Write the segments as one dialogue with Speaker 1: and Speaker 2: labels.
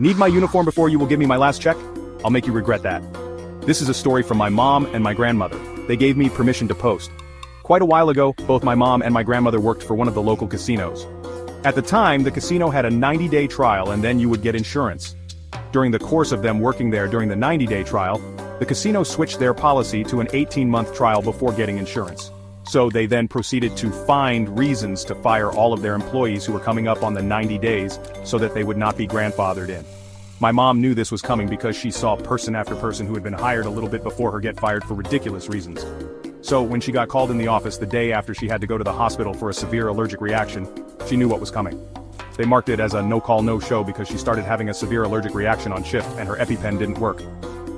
Speaker 1: Need my uniform before you will give me my last check? I'll make you regret that. This is a story from my mom and my grandmother. They gave me permission to post. Quite a while ago, both my mom and my grandmother worked for one of the local casinos. At the time, the casino had a 90-day trial and then you would get insurance. During the course of them working there during the 90-day trial, the casino switched their policy to an 18-month trial before getting insurance. So they then proceeded to find reasons to fire all of their employees who were coming up on the 90 days so that they would not be grandfathered in. My mom knew this was coming because she saw person after person who had been hired a little bit before her get fired for ridiculous reasons. So when she got called in the office the day after she had to go to the hospital for a severe allergic reaction, she knew what was coming. They marked it as a no-call, no-show because she started having a severe allergic reaction on shift and her EpiPen didn't work.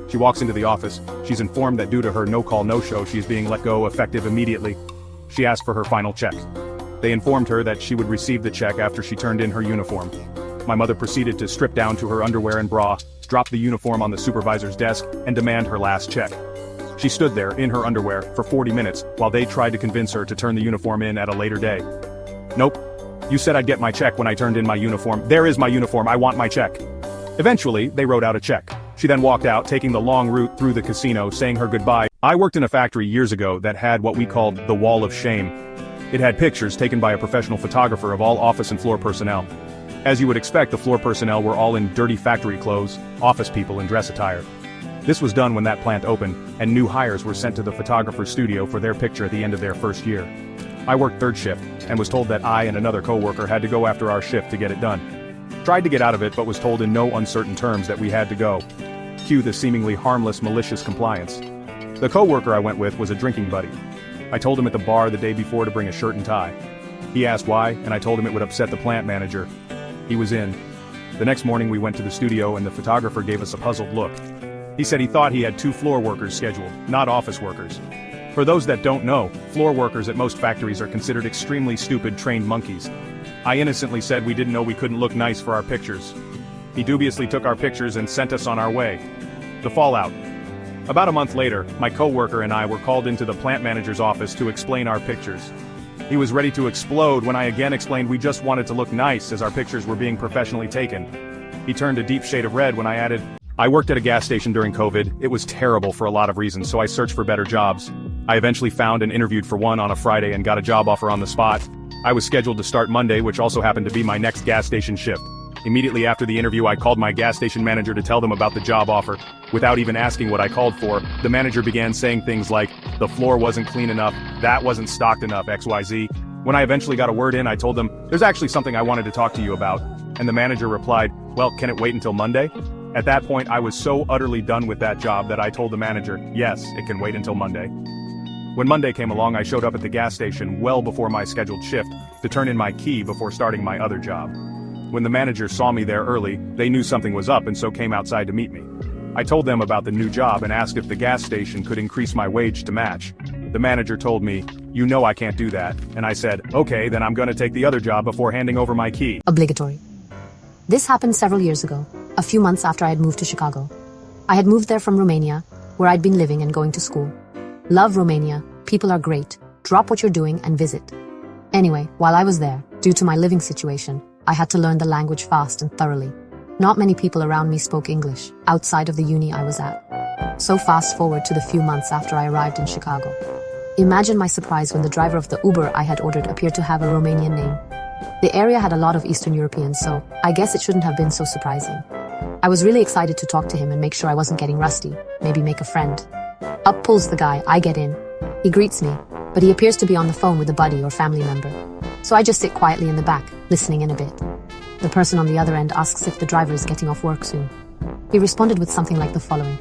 Speaker 1: She walks into the office, she's informed that due to her no-call, no-show she is being let go effective immediately. She asked for her final check. They informed her that she would receive the check after she turned in her uniform. My mother proceeded to strip down to her underwear and bra, drop the uniform on the supervisor's desk, and demand her last check. She stood there, in her underwear, for 40 minutes, while they tried to convince her to turn the uniform in at a later day. Nope. You said I'd get my check when I turned in my uniform. There is my uniform, I want my check. Eventually, they wrote out a check. She then walked out, taking the long route through the casino, saying her goodbye. I worked in a factory years ago that had what we called the Wall of Shame. It had pictures taken by a professional photographer of all office and floor personnel. As you would expect, the floor personnel were all in dirty factory clothes, office people in dress attire. This was done when that plant opened, and new hires were sent to the photographer's studio for their picture at the end of their first year. I worked third shift, and was told that I and another co-worker had to go after our shift to get it done. Tried to get out of it but was told in no uncertain terms that we had to go. Cue the seemingly harmless malicious compliance. The co-worker I went with was a drinking buddy. I told him at the bar the day before to bring a shirt and tie. He asked why, and I told him it would upset the plant manager. He was in. The next morning we went to the studio and the photographer gave us a puzzled look. He said he thought he had 2 floor workers scheduled, not office workers. For those that don't know, floor workers at most factories are considered extremely stupid trained monkeys. I innocently said we didn't know we couldn't look nice for our pictures. He dubiously took our pictures and sent us on our way. The fallout. About a month later, my co-worker and I were called into the plant manager's office to explain our pictures. He was ready to explode when I again explained we just wanted to look nice as our pictures were being professionally taken. He turned a deep shade of red when I added, I worked at a gas station during COVID. It was terrible for a lot of reasons, so I searched for better jobs. I eventually found and interviewed for one on a Friday and got a job offer on the spot. I was scheduled to start Monday, which also happened to be my next gas station shift. Immediately after the interview, I called my gas station manager to tell them about the job offer. Without even asking what I called for, the manager began saying things like, the floor wasn't clean enough, that wasn't stocked enough, XYZ. When I eventually got a word in, I told them, there's actually something I wanted to talk to you about. And the manager replied, well, can it wait until Monday? At that point, I was so utterly done with that job that I told the manager, yes, it can wait until Monday. When Monday came along, I showed up at the gas station well before my scheduled shift to turn in my key before starting my other job. When the manager saw me there early, they knew something was up and so came outside to meet me. I told them about the new job and asked if the gas station could increase my wage to match. The manager told me, you know I can't do that, and I said, okay, then I'm gonna take the other job before handing over my key.
Speaker 2: Obligatory. This happened several years ago, a few months after I had moved to Chicago. I had moved there from Romania, where I'd been living and going to school. Love Romania, people are great, drop what you're doing and visit. Anyway, while I was there, due to my living situation, I had to learn the language fast and thoroughly. Not many people around me spoke English, outside of the uni I was at. So fast forward to the few months after I arrived in Chicago. Imagine my surprise when the driver of the Uber I had ordered appeared to have a Romanian name. The area had a lot of Eastern Europeans, so I guess it shouldn't have been so surprising. I was really excited to talk to him and make sure I wasn't getting rusty, maybe make a friend. Up pulls the guy, I get in. He greets me, but he appears to be on the phone with a buddy or family member. So I just sit quietly in the back, listening in a bit. The person on the other end asks if the driver is getting off work soon. He responded with something like the following.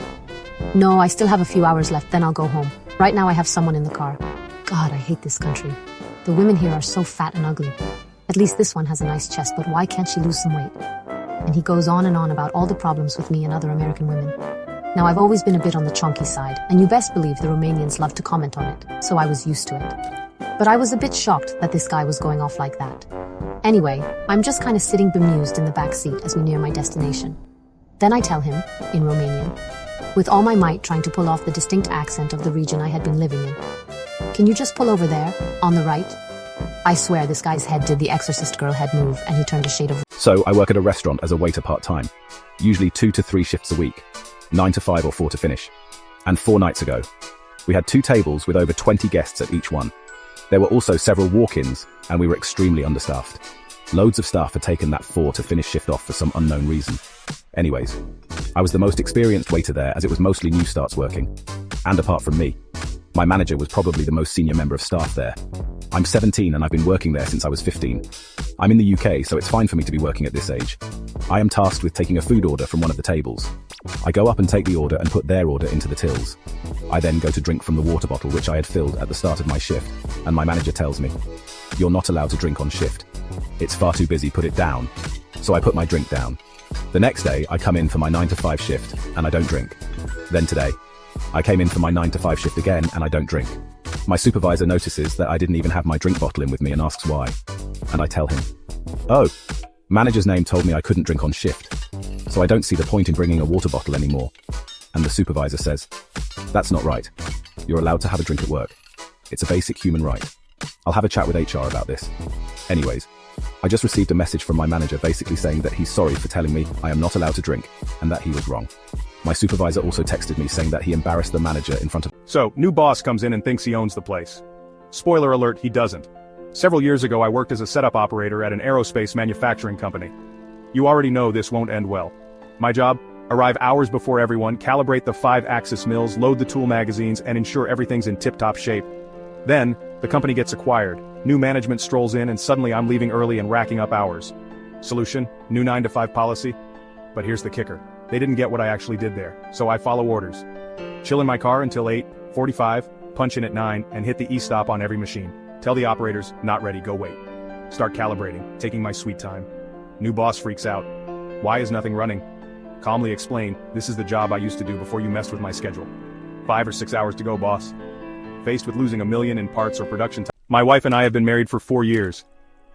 Speaker 2: No, I still have a few hours left, then I'll go home. Right now I have someone in the car. God, I hate this country. The women here are so fat and ugly. At least this one has a nice chest, but why can't she lose some weight? And he goes on and on about all the problems with me and other American women. Now I've always been a bit on the chonky side, and you best believe the Romanians love to comment on it, so I was used to it. But I was a bit shocked that this guy was going off like that. Anyway, I'm just kind of sitting bemused in the back seat as we near my destination. Then I tell him, in Romanian, with all my might trying to pull off the distinct accent of the region I had been living in. Can you just pull over there, on the right? I swear this guy's head did the Exorcist girl head move and he turned a shade of...
Speaker 3: So I work at a restaurant as a waiter part-time, usually 2 to 3 shifts a week, 9 to 5 or 4 to finish. And 4 nights ago, we had 2 tables with over 20 guests at each one. There were also several walk-ins, and we were extremely understaffed. Loads of staff had taken that 4 to finish shift off for some unknown reason. Anyways, I was the most experienced waiter there as it was mostly new starts working. And apart from me, my manager was probably the most senior member of staff there. I'm 17 and I've been working there since I was 15. I'm in the UK, so it's fine for me to be working at this age. I am tasked with taking a food order from one of the tables. I go up and take the order and put their order into the tills. I then go to drink from the water bottle which I had filled at the start of my shift, and my manager tells me, "You're not allowed to drink on shift. It's far too busy, put it down." So I put my drink down. The next day, I come in for my 9 to 5 shift, and I don't drink. Then today, I came in for my 9 to 5 shift again, and I don't drink. My supervisor notices that I didn't even have my drink bottle in with me and asks why. And I tell him, "Oh, manager's name told me I couldn't drink on shift, so I don't see the point in bringing a water bottle anymore." And the supervisor says, "That's not right. You're allowed to have a drink at work. It's a basic human right. I'll have a chat with HR about this." Anyways, I just received a message from my manager basically saying that he's sorry for telling me I am not allowed to drink and that he was wrong. My supervisor also texted me saying that he embarrassed the manager in front of...
Speaker 1: So, new boss comes in and thinks he owns the place. Spoiler alert, he doesn't. Several years ago I worked as a setup operator at an aerospace manufacturing company. You already know this won't end well. My job? Arrive hours before everyone, calibrate the 5-axis mills, load the tool magazines, and ensure everything's in tip-top shape. Then, the company gets acquired. New management strolls in and suddenly I'm leaving early and racking up hours. Solution? New 9 to 5 policy? But here's the kicker. They didn't get what I actually did there, so I follow orders. Chill in my car until 8:45, punch in at 9, and hit the e-stop on every machine. Tell the operators, not ready, go wait. Start calibrating, taking my sweet time. New boss freaks out. Why is nothing running? Calmly explain, this is the job I used to do before you messed with my schedule. 5 or 6 hours to go, boss. Faced with losing $1 million in parts or production time. My wife and I have been married for 4 years.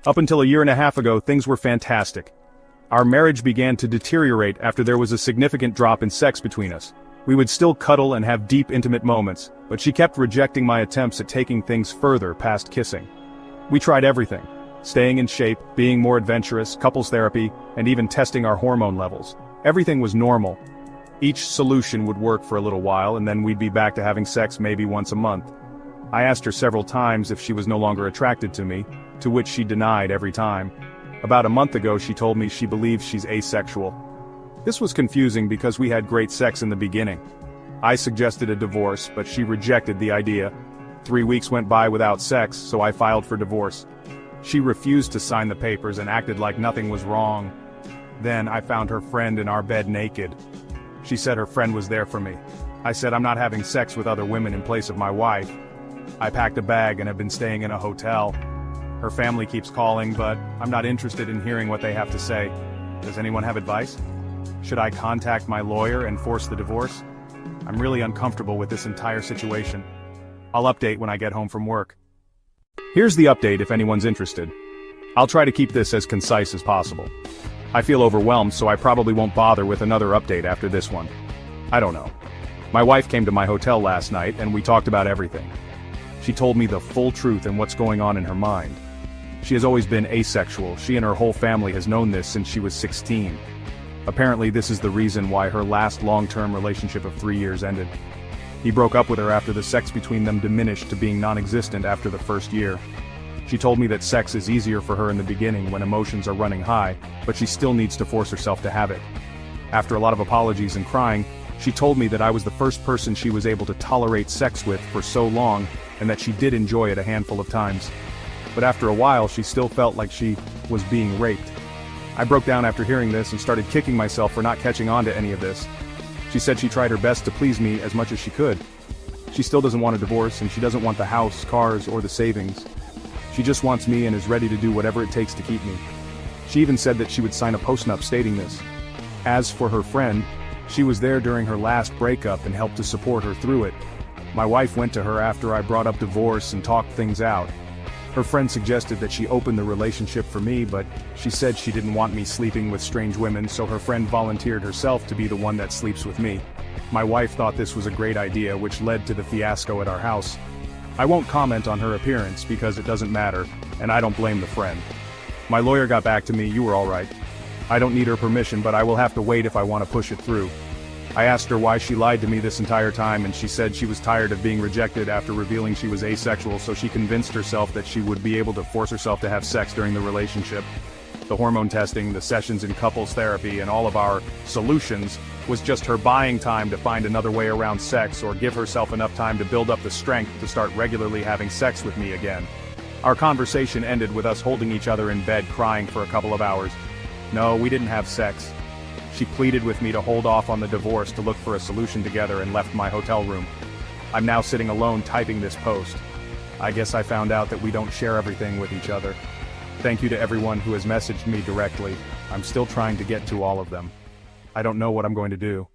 Speaker 1: Up until a year and a half ago, things were fantastic. Our marriage began to deteriorate after there was a significant drop in sex between us. We would still cuddle and have deep intimate moments, but she kept rejecting my attempts at taking things further past kissing. We tried everything. Staying in shape, being more adventurous, couples therapy, and even testing our hormone levels. Everything was normal. Each solution would work for a little while and then we'd be back to having sex maybe once a month. I asked her several times if she was no longer attracted to me, to which she denied every time. About a month ago she told me she believes she's asexual. This was confusing because we had great sex in the beginning. I suggested a divorce, but she rejected the idea. 3 weeks went by without sex, so I filed for divorce. She refused to sign the papers and acted like nothing was wrong. Then I found her friend in our bed naked. She said her friend was there for me. I said I'm not having sex with other women in place of my wife. I packed a bag and have been staying in a hotel. Her family keeps calling, but I'm not interested in hearing what they have to say. Does anyone have advice? Should I contact my lawyer and force the divorce? I'm really uncomfortable with this entire situation. I'll update when I get home from work. Here's the update if anyone's interested. I'll try to keep this as concise as possible. I feel overwhelmed, so I probably won't bother with another update after this one. I don't know. My wife came to my hotel last night and we talked about everything. She told me the full truth and what's going on in her mind. She has always been asexual. She and her whole family has known this since she was 16. Apparently this is the reason why her last long-term relationship of 3 years ended. He broke up with her after the sex between them diminished to being non-existent after the first year. She told me that sex is easier for her in the beginning when emotions are running high, but she still needs to force herself to have it. After a lot of apologies and crying, she told me that I was the first person she was able to tolerate sex with for so long, and that she did enjoy it a handful of times. But after a while she still felt like she was being raped. I broke down after hearing this and started kicking myself for not catching on to any of this. She said she tried her best to please me as much as she could. She still doesn't want a divorce and she doesn't want the house, cars, or the savings. She just wants me and is ready to do whatever it takes to keep me. She even said that she would sign a post-nup stating this. As for her friend, she was there during her last breakup and helped to support her through it. My wife went to her after I brought up divorce and talked things out. Her friend suggested that she open the relationship for me, but she said she didn't want me sleeping with strange women, so her friend volunteered herself to be the one that sleeps with me. My wife thought this was a great idea, which led to the fiasco at our house. I won't comment on her appearance because it doesn't matter, and I don't blame the friend. My lawyer got back to me, you were alright. I don't need her permission, but I will have to wait if I want to push it through. I asked her why she lied to me this entire time, and she said she was tired of being rejected after revealing she was asexual, so she convinced herself that she would be able to force herself to have sex during the relationship. The hormone testing, the sessions in couples therapy, and all of our solutions was just her buying time to find another way around sex or give herself enough time to build up the strength to start regularly having sex with me again. Our conversation ended with us holding each other in bed crying for a couple of hours. No, we didn't have sex. She pleaded with me to hold off on the divorce to look for a solution together and left my hotel room. I'm now sitting alone typing this post. I guess I found out that we don't share everything with each other. Thank you to everyone who has messaged me directly. I'm still trying to get to all of them. I don't know what I'm going to do.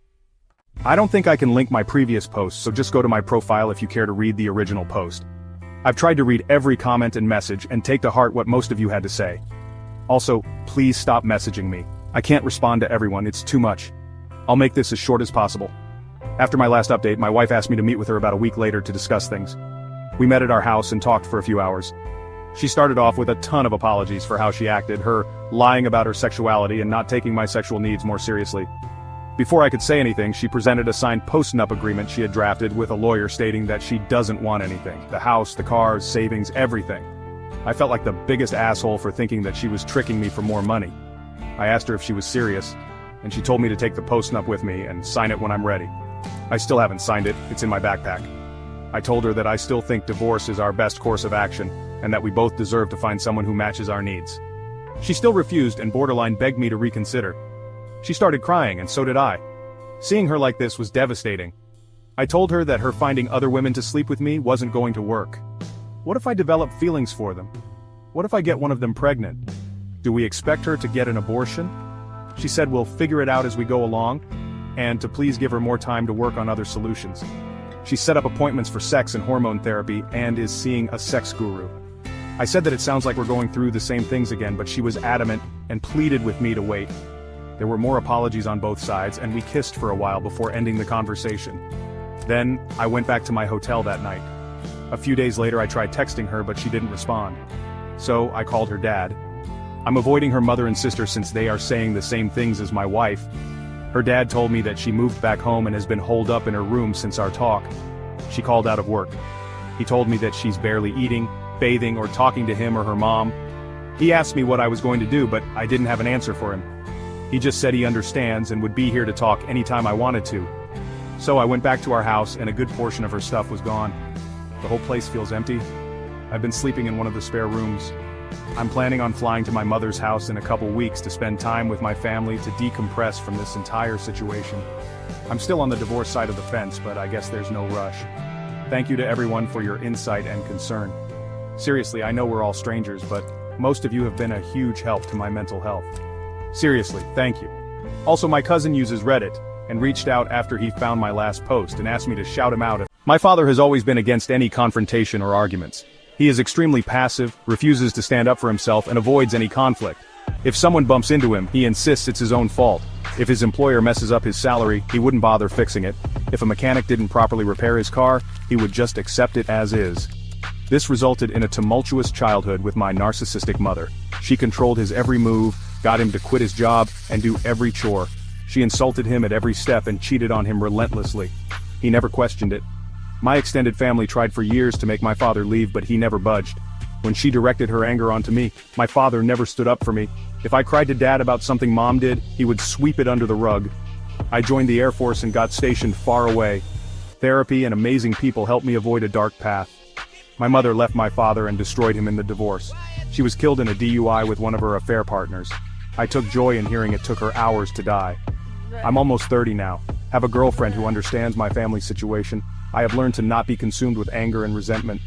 Speaker 1: I don't think I can link my previous posts, so just go to my profile if you care to read the original post. I've tried to read every comment and message and take to heart what most of you had to say. Also, please stop messaging me. I can't respond to everyone, it's too much. I'll make this as short as possible. After my last update, my wife asked me to meet with her about a week later to discuss things. We met at our house and talked for a few hours. She started off with a ton of apologies for how she acted, her lying about her sexuality and not taking my sexual needs more seriously. Before I could say anything, she presented a signed post-nup agreement she had drafted with a lawyer stating that she doesn't want anything. The house, the cars, savings, everything. I felt like the biggest asshole for thinking that she was tricking me for more money. I asked her if she was serious, and she told me to take the post-nup with me and sign it when I'm ready. I still haven't signed it, it's in my backpack. I told her that I still think divorce is our best course of action, and that we both deserve to find someone who matches our needs. She still refused and borderline begged me to reconsider. She started crying, and so did I. Seeing her like this was devastating. I told her that her finding other women to sleep with me wasn't going to work. What if I develop feelings for them? What if I get one of them pregnant? Do we expect her to get an abortion? She said we'll figure it out as we go along, and to please give her more time to work on other solutions. She set up appointments for sex and hormone therapy and is seeing a sex guru. I said that it sounds like we're going through the same things again, but she was adamant and pleaded with me to wait. There were more apologies on both sides, and we kissed for a while before ending the conversation. Then, I went back to my hotel that night. A few days later I tried texting her, but she didn't respond. So, I called her dad. I'm avoiding her mother and sister since they are saying the same things as my wife. Her dad told me that she moved back home and has been holed up in her room since our talk. She called out of work. He told me that she's barely eating, bathing, or talking to him or her mom. He asked me what I was going to do, but I didn't have an answer for him. He just said he understands and would be here to talk anytime I wanted to. So I went back to our house and a good portion of her stuff was gone. The whole place feels empty. I've been sleeping in one of the spare rooms. I'm planning on flying to my mother's house in a couple weeks to spend time with my family to decompress from this entire situation. I'm still on the divorce side of the fence, but I guess there's no rush. Thank you to everyone for your insight and concern. Seriously, I know we're all strangers, but most of you have been a huge help to my mental health. Seriously, thank you. Also, my cousin uses Reddit, and reached out after he found my last post and asked me to shout him out. My father has always been against any confrontation or arguments. He is extremely passive, refuses to stand up for himself, and avoids any conflict. If someone bumps into him, he insists it's his own fault. If his employer messes up his salary, he wouldn't bother fixing it. If a mechanic didn't properly repair his car, he would just accept it as is. This resulted in a tumultuous childhood with my narcissistic mother. She controlled his every move, got him to quit his job, and do every chore. She insulted him at every step and cheated on him relentlessly. He never questioned it. My extended family tried for years to make my father leave, but he never budged. When she directed her anger onto me, my father never stood up for me. If I cried to Dad about something Mom did, he would sweep it under the rug. I joined the Air Force and got stationed far away. Therapy and amazing people helped me avoid a dark path. My mother left my father and destroyed him in the divorce. She was killed in a DUI with one of her affair partners. I took joy in hearing it took her hours to die. I'm almost 30 now, have a girlfriend who understands my family's situation. I have learned to not be consumed with anger and resentment.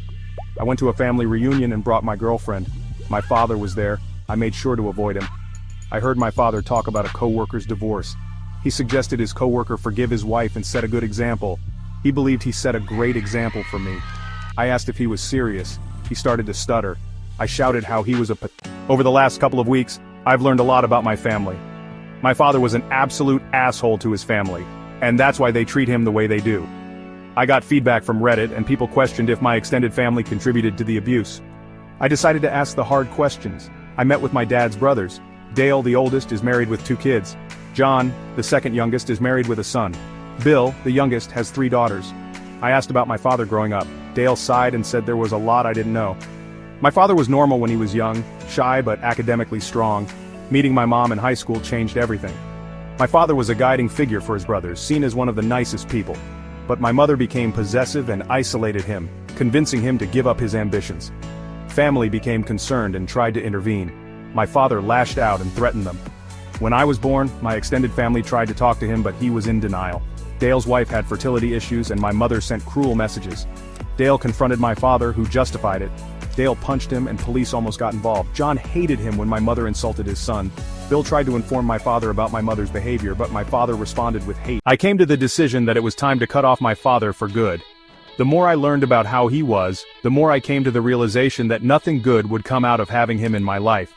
Speaker 1: I went to a family reunion and brought my girlfriend. My father was there. I made sure to avoid him. I heard my father talk about a co-worker's divorce. He suggested his co-worker forgive his wife and set a good example. He believed he set a great example for me. I asked if he was serious. He started to stutter. I shouted how he was Over the last couple of weeks, I've learned a lot about my family. My father was an absolute asshole to his family, and that's why they treat him the way they do. I got feedback from Reddit and people questioned if my extended family contributed to the abuse. I decided to ask the hard questions. I met with my dad's brothers. Dale, the oldest, is married with 2 kids. John, the second youngest, is married with a son. Bill, the youngest, has 3 daughters. I asked about my father growing up. Dale sighed and said there was a lot I didn't know. My father was normal when he was young, shy but academically strong. Meeting my mom in high school changed everything. My father was a guiding figure for his brothers, seen as one of the nicest people. But my mother became possessive and isolated him, convincing him to give up his ambitions. Family became concerned and tried to intervene. My father lashed out and threatened them. When I was born, my extended family tried to talk to him, but he was in denial. Dale's wife had fertility issues and my mother sent cruel messages. Dale confronted my father, who justified it. Dale punched him and police almost got involved. John hated him when my mother insulted his son. Bill tried to inform my father about my mother's behavior, but my father responded with hate. I came to the decision that it was time to cut off my father for good. The more I learned about how he was, the more I came to the realization that nothing good would come out of having him in my life.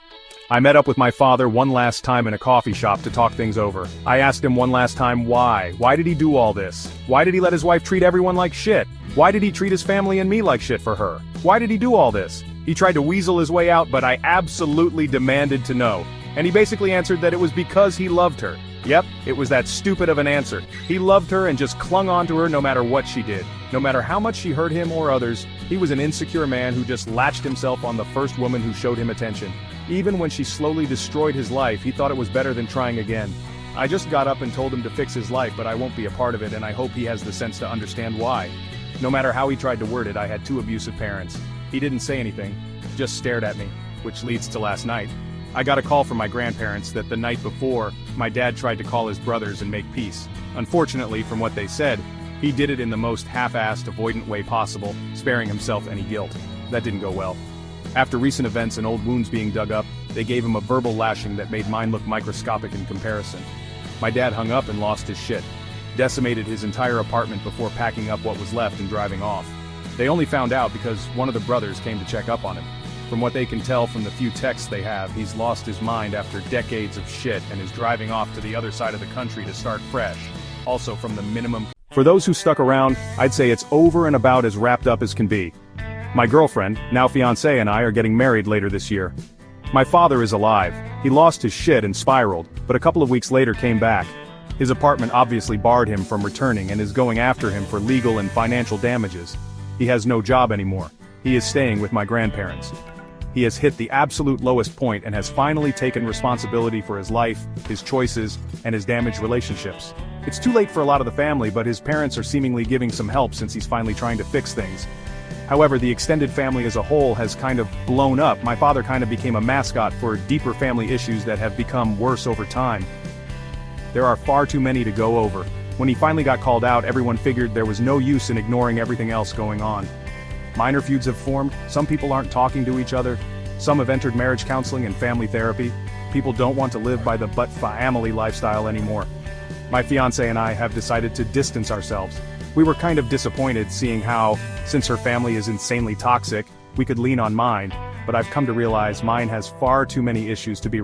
Speaker 1: I met up with my father one last time in a coffee shop to talk things over. I asked him one last time why. Why did he do all this? Why did he let his wife treat everyone like shit? Why did he treat his family and me like shit for her? Why did he do all this? He tried to weasel his way out, but I absolutely demanded to know. And he basically answered that it was because he loved her. Yep, it was that stupid of an answer. He loved her and just clung on to her no matter what she did. No matter how much she hurt him or others, he was an insecure man who just latched himself on the first woman who showed him attention. Even when she slowly destroyed his life, he thought it was better than trying again. I just got up and told him to fix his life, but I won't be a part of it, and I hope he has the sense to understand why. No matter how he tried to word it, I had 2 abusive parents. He didn't say anything, just stared at me, which leads to last night. I got a call from my grandparents that the night before, my dad tried to call his brothers and make peace. Unfortunately, from what they said, he did it in the most half-assed, avoidant way possible, sparing himself any guilt. That didn't go well. After recent events and old wounds being dug up, they gave him a verbal lashing that made mine look microscopic in comparison. My dad hung up and lost his shit. Decimated his entire apartment before packing up what was left and driving off. They only found out because one of the brothers came to check up on him. From what they can tell from the few texts they have, he's lost his mind after decades of shit and is driving off to the other side of the country to start fresh. Also from the minimum. For those who stuck around, I'd say it's over and about as wrapped up as can be. My girlfriend, now fiancé, and I are getting married later this year. My father is alive. He lost his shit and spiraled, but a couple of weeks later came back. His apartment obviously barred him from returning and is going after him for legal and financial damages. He has no job anymore. He is staying with my grandparents. He has hit the absolute lowest point and has finally taken responsibility for his life, his choices, and his damaged relationships. It's too late for a lot of the family, but his parents are seemingly giving some help since he's finally trying to fix things. However, the extended family as a whole has kind of blown up. My father kind of became a mascot for deeper family issues that have become worse over time. There are far too many to go over. When he finally got called out, everyone figured there was no use in ignoring everything else going on. Minor feuds have formed, some people aren't talking to each other, some have entered marriage counseling and family therapy. People don't want to live by the but family lifestyle anymore. My fiancé and I have decided to distance ourselves. We were kind of disappointed seeing how, since her family is insanely toxic, we could lean on mine, but I've come to realize mine has far too many issues to be